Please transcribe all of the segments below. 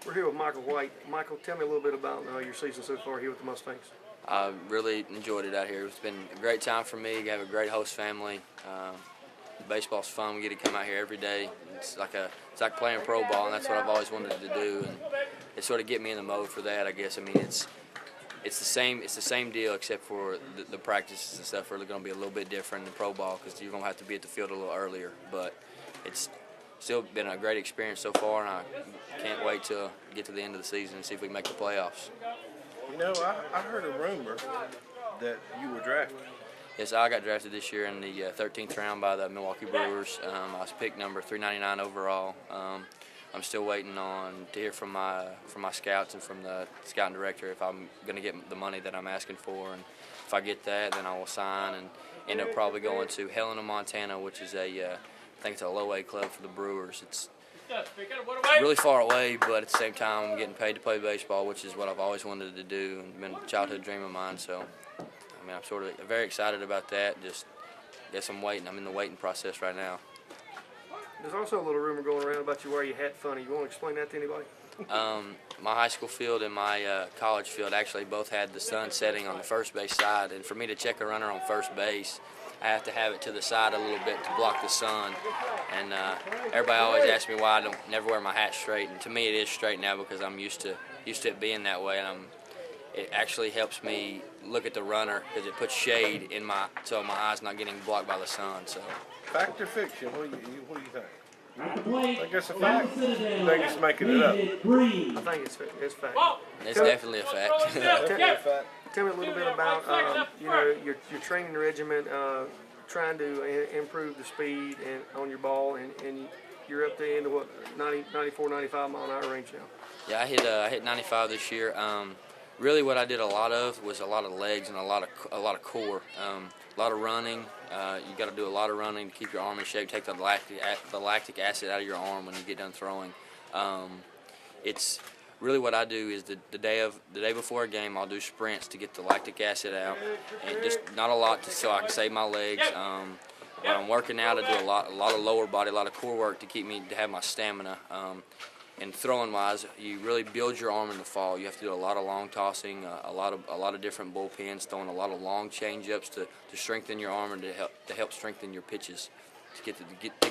We're here with Michael White. Michael, tell me a little bit about your season so far here with the Mustangs. I really enjoyed it out here. It's been a great time for me. You have a great host family. Baseball's fun. We get to come out here every day. It's like playing pro ball, and that's what I've always wanted to do. And it sort of get me in the mode for that, I guess. I mean, it's the same deal, except for the practices and stuff are going to be a little bit different in pro ball because you're going to have to be at the field a little earlier. But it's still been a great experience so far, and I can't wait to get to the end of the season and see if we can make the playoffs. You know, I heard a rumor that you were drafted. Yes, I got drafted this year in the 13th round by the Milwaukee Brewers. I was picked number 399 overall. I'm still waiting to hear from my scouts and from the scouting director if I'm going to get the money that I'm asking for. And if I get that, then I will sign and end up probably going to Helena, Montana, which is I think it's a low-A club for the Brewers. It's really far away, but at the same time, I'm getting paid to play baseball, which is what I've always wanted to do and been a childhood dream of mine. So, I mean, I'm sort of very excited about that. Just guess I'm waiting. I'm in the waiting process right now. There's also a little rumor going around about you wear your hat funny. You want to explain that to anybody? My high school field and my college field actually both had the sun setting on the first base side, and for me to check a runner on first base, I have to have it to the side a little bit to block the sun. And everybody always asks me why I don't never wear my hat straight, and to me it is straight now because I'm used to it being that way, and it actually helps me look at the runner because it puts shade in so my eyes not getting blocked by the sun. So. Fact or fiction? What do you think? I guess a fact. I think it's making it up. I think it's fact. It's definitely a fact. Definitely a fact. Tell me a little bit about your training regimen, trying to improve the speed on your ball, and you're up to into what 94, 95 mile an hour range now. Yeah, I hit 95 this year. Really, what I did a lot of was a lot of legs and a lot of core, a lot of running. You got to do a lot of running to keep your arm in shape. Take the lactic acid out of your arm when you get done throwing. It's really what I do is the day before a game, I'll do sprints to get the lactic acid out, and just not a lot so I can save my legs. When I'm working out, I do a lot of lower body, a lot of core work to have my stamina. And throwing-wise, you really build your arm in the fall. You have to do a lot of long tossing, a lot of different bullpens, throwing a lot of long change-ups to strengthen your arm and to help strengthen your pitches to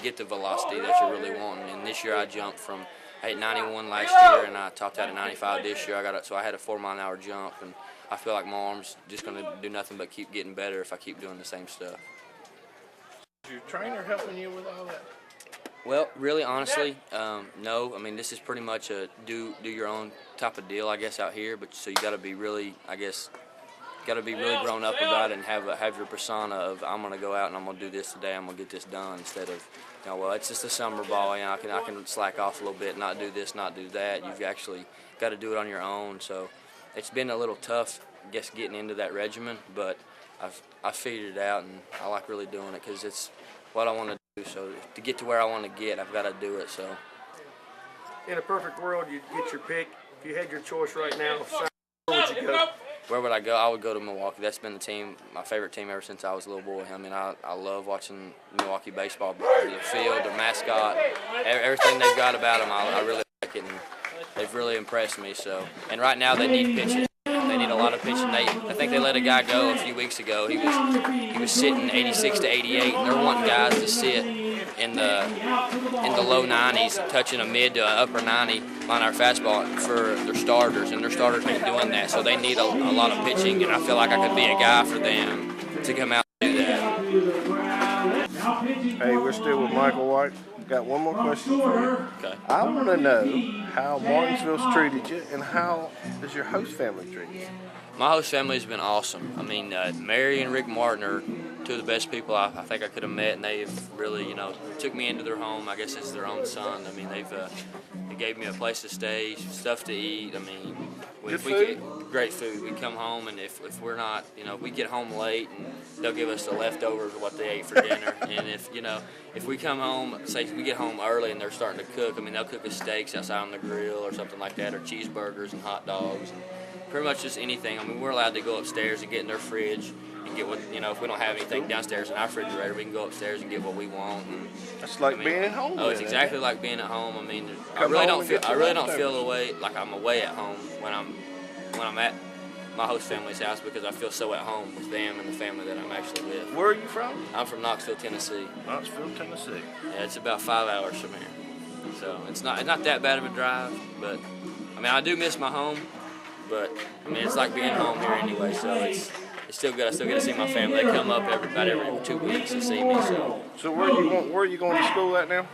get the velocity that you're really wanting. And this year I hit 91 last year, and I topped out at 95 this year. So I had a 4 mile an hour jump, and I feel like my arm's just going to do nothing but keep getting better if I keep doing the same stuff. Is your trainer helping you with all that? Well, really, honestly, no. I mean, this is pretty much a do your own type of deal, I guess, out here. But so you got to be really, I guess, grown up about it and have your persona of I'm gonna go out and I'm gonna do this today. I'm gonna get this done instead of, well, it's just a summer ball. I can slack off a little bit, not do this, not do that. You've actually got to do it on your own. So it's been a little tough, I guess, getting into that regimen. But I've figured it out, and I like really doing it because it's what I want to do. So to get to where I want to get, I've got to do it. So in a perfect world, you'd get your pick. If you had your choice right now, where would you go? Where would I go? I would go to Milwaukee. That's been my favorite team ever since I was a little boy. I mean, I love watching Milwaukee baseball. The field, their mascot, everything they've got about them, I really like it. And they've really impressed me. So, and right now they need pitching. They need a lot of pitching. I think they let a guy go a few weeks ago. He was sitting 86 to 88, and they're wanting guys to sit in the low 90s, touching a mid to upper 90 on our fastball for their starters, and their starters ain't doing that. So they need a lot of pitching, and I feel like I could be a guy for them to come out and do that. Hey, we're still with Michael White. Got one more question for you. Okay. I want to know how Martinsville's treated you, and how does your host family treat you? My host family has been awesome. I mean, Mary and Rick Martin are two of the best people I think I could have met, and they've really, took me into their home. I guess it's their own son. I mean, they gave me a place to stay, stuff to eat. I mean, if we get great food, we come home, and if we're not, we get home late, and they'll give us the leftovers of what they ate for dinner. And if we come home, say we get home early and they're starting to cook, I mean, they'll cook us steaks outside on the grill or something like that, or cheeseburgers and hot dogs. And pretty much just anything. I mean, we're allowed to go upstairs and get in their fridge and get what, you know, if we don't have anything downstairs in our refrigerator, we can go upstairs and get what we want. And, That's like I mean, being at home. oh, it's then, exactly isn't it? like being at home. I mean, I Come really home don't and feel get your leftovers. like I'm away at home when I'm at my host family's house, because I feel so at home with them and the family that I'm actually with. Where are you from? I'm from Knoxville, Tennessee. Knoxville, Tennessee. Yeah, it's about 5 hours from here, so it's not that bad of a drive. But I mean, I do miss my home, but I mean, it's like being home here anyway. So it's still good. I still get to see my family. They come up about every 2 weeks to see me. So where are you going to school at now?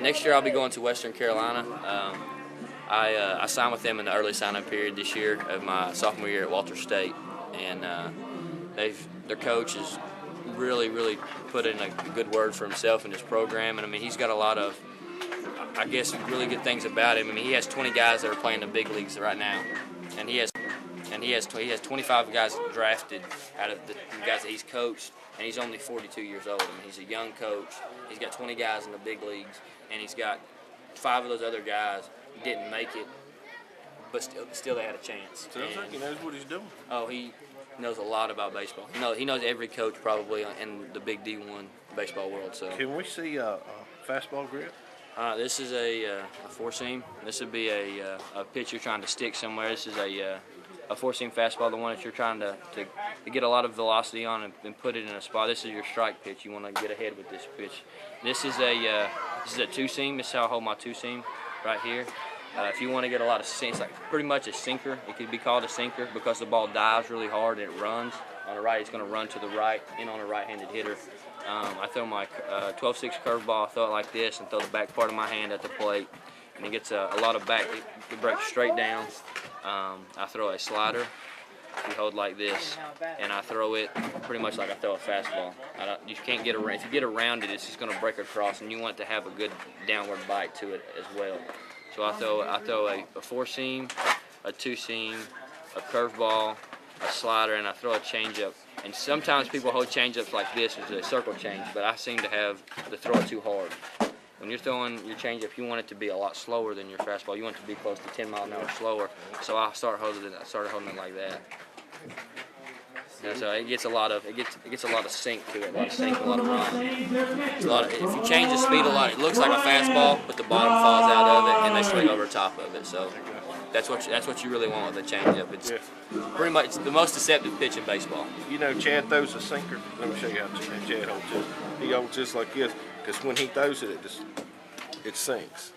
Next year I'll be going to Western Carolina. I signed with them in the early sign-up period this year of my sophomore year at Walter State, and their coach has really put in a good word for himself and his program. And I mean, he's got a lot of, I guess, really good things about him. I mean, he has 20 guys that are playing the big leagues right now, and he has 25 guys drafted out of the guys that he's coached, and he's only 42 years old. I mean, he's a young coach. He's got 20 guys in the big leagues, and he's got 5 of those other guys didn't make it, but still they had a chance. Sounds like he knows what he's doing. Oh, he knows a lot about baseball. He knows every coach probably in the big D1 baseball world. So Can we see a fastball grip? this is a 4-seam. This would be a pitch you're trying to stick somewhere. This is a 4-seam fastball, the one that you're trying to get a lot of velocity on and put it in a spot. This is your strike pitch. You want to get ahead with this pitch. This is a 2-seam. This is how I hold my 2-seam right here. If you want to get a lot of sinks, like pretty much a sinker, it could be called a sinker because the ball dives really hard and it runs. On the right, it's going to run to the right in on a right-handed hitter. I throw my 12-6 curveball, I throw it like this, and throw the back part of my hand at the plate, and it gets a lot of back. It breaks straight down. I throw a slider. You hold like this, and I throw it pretty much like I throw a fastball. You can't get around. If you get around it, it's just going to break across, and you want it to have a good downward bite to it as well. So I throw a 4-seam, a 2-seam, a curveball, a slider, and I throw a changeup. And sometimes people hold changeups like this as a circle change, but I seem to throw it too hard. When you're throwing your changeup, you want it to be a lot slower than your fastball. You want it to be close to 10 miles an hour slower. So I started holding it like that. Yeah, so it gets a lot of sink to it, a lot of sink, a lot of run. If you change the speed a lot, it looks like a fastball, but the bottom falls out of it and they swing over top of it. So that's what you really want with a changeup. It's pretty much the most deceptive pitch in baseball. You know, Chad throws a sinker. Let me show you how Chad holds it. He holds just like this, because when he throws it, it sinks.